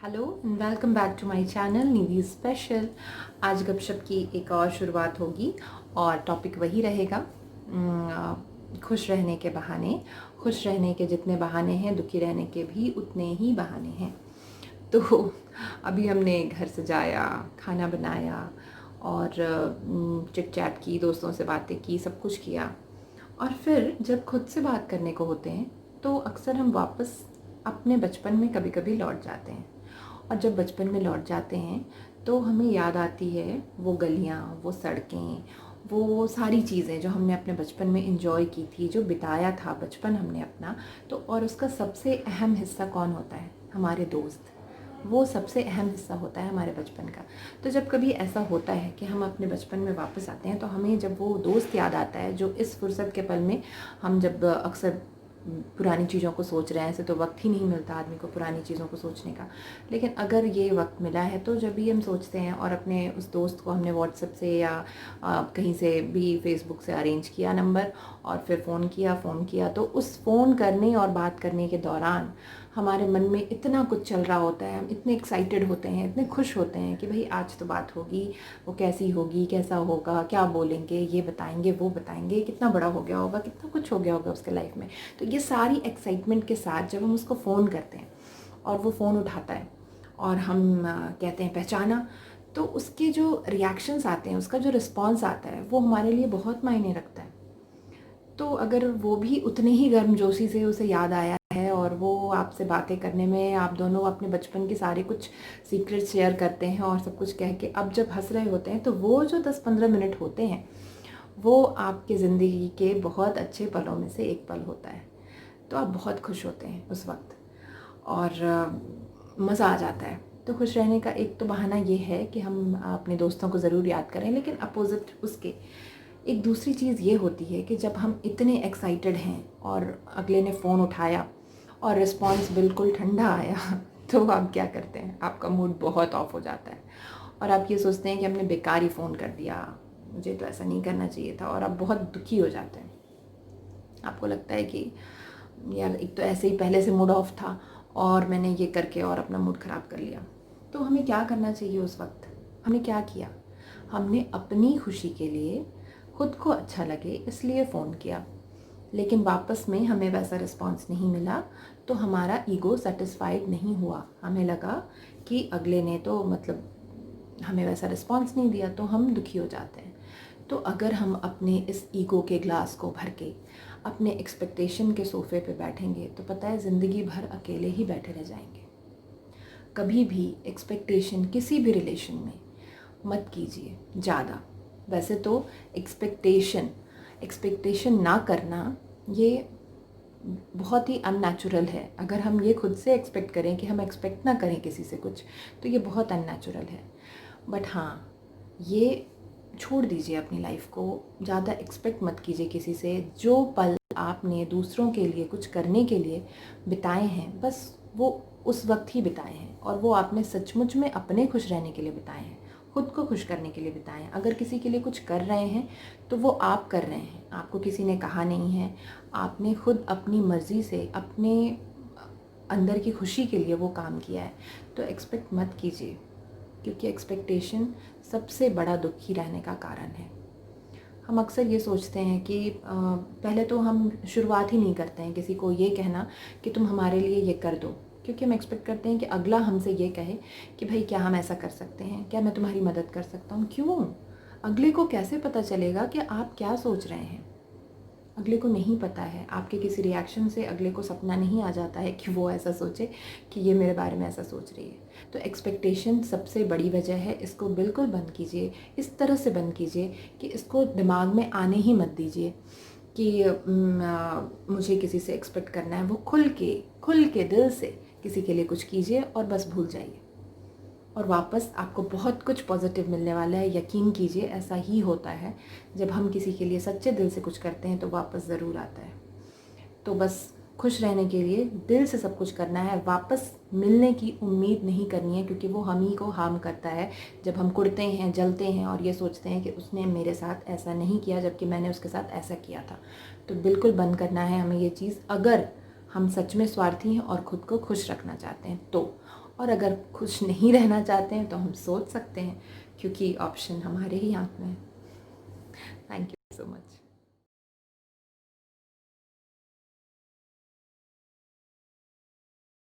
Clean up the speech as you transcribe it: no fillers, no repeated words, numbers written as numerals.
Hello and welcome back to my channel Nidhi special. आज गपशप की एक और शुरुआत होगी और टॉपिक वही रहेगा, खुश रहने के बहाने। खुश रहने के जितने बहाने हैं, दुखी रहने के भी उतने ही बहाने हैं। तो अभी हमने घर सजाया, खाना बनाया और चिट चैट की, दोस्तों से बातें की, सब कुछ किया। और फिर जब खुद से बात करने को होते हैं तो अक्सर हम वापस अपने बचपन में कभी कभी लौट जाते हैं। और जब बचपन में लौट जाते हैं तो हमें याद आती है वो गलियाँ, वो सड़कें, वो सारी चीज़ें जो हमने अपने बचपन में एंजॉय की थी, जो बिताया था बचपन हमने अपना। तो और उसका सबसे अहम हिस्सा कौन होता है? हमारे दोस्त। वो सबसे अहम हिस्सा होता है हमारे बचपन का। तो जब कभी ऐसा होता है कि हम अपने बचपन में वापस आते हैं तो हमें जब वो दोस्त याद आता है जो इस फुर्सत के पल में हम जब अक्सर पुरानी चीज़ों को सोच रहे हैं, ऐसे तो वक्त ही नहीं मिलता आदमी को पुरानी चीज़ों को सोचने का। लेकिन अगर ये वक्त मिला है तो जब भी हम सोचते हैं और अपने उस दोस्त को हमने व्हाट्सएप से या कहीं से भी फेसबुक से अरेंज किया नंबर और फिर फ़ोन किया तो उस फ़ोन करने और बात करने के दौरान हमारे मन में इतना कुछ चल रहा होता है, हम इतने एक्साइटेड होते हैं, इतने खुश होते हैं कि भाई आज तो बात होगी, वो कैसी होगी, कैसा होगा, क्या बोलेंगे, ये बताएंगे, वो बताएंगे, कितना बड़ा हो गया होगा, कितना कुछ हो गया होगा उसके लाइफ में। तो ये सारी एक्साइटमेंट के साथ जब हम उसको फ़ोन करते हैं और वो फ़ोन उठाता है और हम कहते हैं पहचाना, तो उसके जो रिएक्शंस आते हैं, उसका जो रिस्पॉन्स आता है, वो हमारे लिए बहुत मायने रखता है। तो अगर वो भी उतने ही गर्मजोशी से उसे याद आया है और वो आपसे बातें करने में, आप दोनों अपने बचपन के सारे कुछ सीक्रेट शेयर करते हैं और सब कुछ कह के अब जब हंस रहे होते हैं, तो वो जो 10-15 मिनट होते हैं वो आपकी ज़िंदगी के बहुत अच्छे पलों में से एक पल होता है। तो आप बहुत खुश होते हैं उस वक्त और मज़ा आ जाता है। तो खुश रहने का एक तो बहाना ये है कि हम अपने दोस्तों को ज़रूर याद करें, लेकिन अपोज़िट उसके एक दूसरी चीज़ ये होती है कि जब हम इतने एक्साइटेड हैं और अगले ने फ़ोन उठाया और रिस्पॉन्स बिल्कुल ठंडा आया तो आप क्या करते हैं? आपका मूड बहुत ऑफ हो जाता है और आप ये सोचते हैं कि हमने बेकार ही फ़ोन कर दिया, मुझे तो ऐसा नहीं करना चाहिए था, और आप बहुत दुखी हो जाते हैं। आपको लगता है कि यार एक तो ऐसे ही पहले से मूड ऑफ था और मैंने ये करके और अपना मूड ख़राब कर लिया। तो हमें क्या करना चाहिए उस वक्त? हमने क्या किया? हमने अपनी खुशी के लिए, खुद को अच्छा लगे इसलिए फ़ोन किया, लेकिन वापस में हमें वैसा रिस्पॉन्स नहीं मिला तो हमारा ईगो सेटिस्फाइड नहीं हुआ। हमें लगा कि अगले ने तो मतलब हमें वैसा रिस्पॉन्स नहीं दिया, तो हम दुखी हो जाते हैं। तो अगर हम अपने इस ईगो के ग्लास को भर के अपने एक्सपेक्टेशन के सोफ़े पे बैठेंगे तो पता है ज़िंदगी भर अकेले ही बैठे रह जाएंगे। कभी भी एक्सपेक्टेशन किसी भी रिलेशन में मत कीजिए ज़्यादा। वैसे तो एक्सपेक्टेशन एक्सपेक्टेशन ना करना ये बहुत ही अननेचुरल है। अगर हम ये खुद से एक्सपेक्ट करें कि हम एक्सपेक्ट ना करें किसी से कुछ, तो ये बहुत अननेचुरल है। बट हाँ, ये छोड़ दीजिए अपनी लाइफ को, ज़्यादा एक्सपेक्ट मत कीजिए किसी से। जो पल आपने दूसरों के लिए कुछ करने के लिए बिताए हैं, बस वो उस वक्त ही बिताए हैं और वो आपने सचमुच में अपने खुश रहने के लिए बिताए हैं, खुद को खुश करने के लिए बिताए हैं। अगर किसी के लिए कुछ कर रहे हैं तो वो आप कर रहे हैं, आपको किसी ने कहा नहीं है, आपने खुद अपनी मर्ज़ी से अपने अंदर की खुशी के लिए वो काम किया है। तो एक्सपेक्ट मत कीजिए, क्योंकि एक्सपेक्टेशन सबसे बड़ा दुखी रहने का कारण है। हम अक्सर ये सोचते हैं कि पहले तो हम शुरुआत ही नहीं करते हैं किसी को ये कहना कि तुम हमारे लिए ये कर दो, क्योंकि हम एक्सपेक्ट करते हैं कि अगला हमसे ये कहे कि भाई क्या हम ऐसा कर सकते हैं, क्या मैं तुम्हारी मदद कर सकता हूँ। क्यों? अगले को कैसे पता चलेगा कि आप क्या सोच रहे हैं? अगले को नहीं पता है। आपके किसी रिएक्शन से अगले को सपना नहीं आ जाता है कि वो ऐसा सोचे कि ये मेरे बारे में ऐसा सोच रही है। तो एक्सपेक्टेशन सबसे बड़ी वजह है, इसको बिल्कुल बंद कीजिए। इस तरह से बंद कीजिए कि इसको दिमाग में आने ही मत दीजिए कि मुझे किसी से एक्सपेक्ट करना है। वो खुल के दिल से किसी के लिए कुछ कीजिए और बस भूल जाइए, और वापस आपको बहुत कुछ पॉजिटिव मिलने वाला है। यकीन कीजिए, ऐसा ही होता है। जब हम किसी के लिए सच्चे दिल से कुछ करते हैं तो वापस ज़रूर आता है। तो बस खुश रहने के लिए दिल से सब कुछ करना है, वापस मिलने की उम्मीद नहीं करनी है, क्योंकि वो हम ही को हार्म करता है जब हम कुड़ते हैं, जलते हैं और ये सोचते हैं कि उसने मेरे साथ ऐसा नहीं किया जबकि मैंने उसके साथ ऐसा किया था। तो बिल्कुल बंद करना है हमें ये चीज़, अगर हम सच में स्वार्थी हैं और ख़ुद को खुश रखना चाहते हैं तो। और अगर खुश नहीं रहना चाहते हैं तो हम सोच सकते हैं, क्योंकि ऑप्शन हमारे ही हाथ में है। Thank you so much.